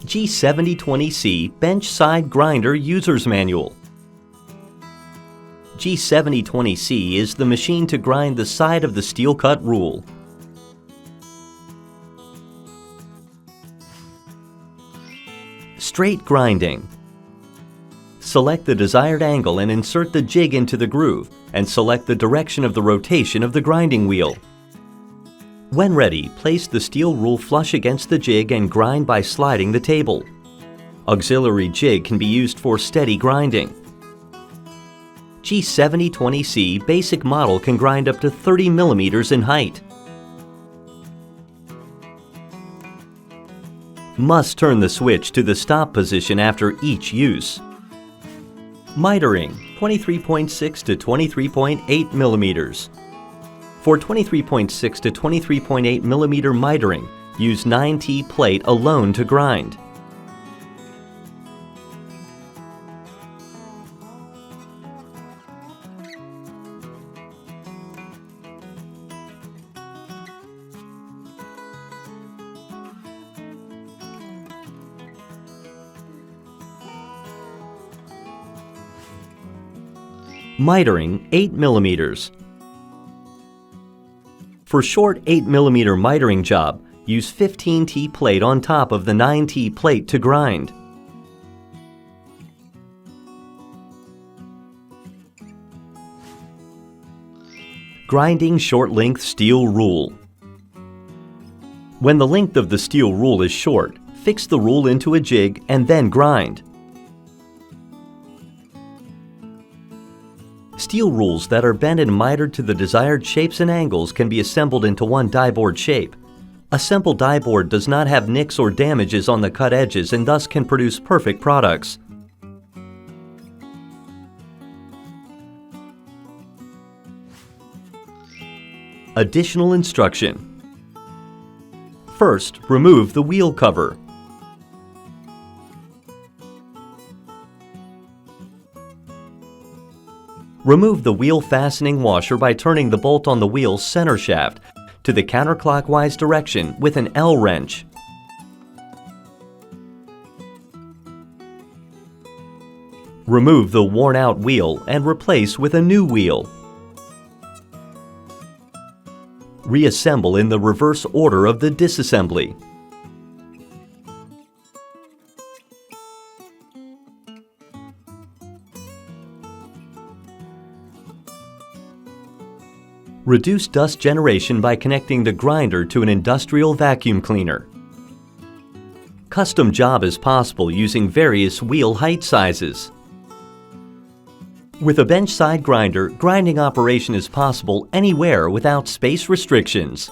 G7020C Bench Side Grinder User's Manual. G7020C is the machine to grind the side of the steel cut rule. Straight grinding. Select the desired angle and insert the jig into the groove, and select the direction of the rotation of the grinding wheel. When ready, place the steel rule flush against the jig and grind by sliding the table. Auxiliary jig can be used for steady grinding. G7020C basic model can grind up to 30 mm in height. Must turn the switch to the stop position after each use. Mitering 23.6 to 23.8 mm. For 23.6 to 23.8 mm mitering, use 9T plate alone to grind. Mitering 8 mm. For short 8 mm mitering job, use 15T plate on top of the 9T plate to grind. Grinding short length steel rule. When the length of the steel rule is short, fix the rule into a jig and then grind. Steel rules that are bent and mitered to the desired shapes and angles can be assembled into one die board shape. A simple die board does not have nicks or damages on the cut edges and thus can produce perfect products. Additional instruction. First, remove the wheel cover. Remove the wheel fastening washer by turning the bolt on the wheel's center shaft to the counterclockwise direction with an L wrench. Remove the worn-out wheel and replace with a new wheel. Reassemble in the reverse order of the disassembly. Reduce dust generation by connecting the grinder to an industrial vacuum cleaner. Custom job is possible using various wheel height sizes. With a bench side grinder, grinding operation is possible anywhere without space restrictions.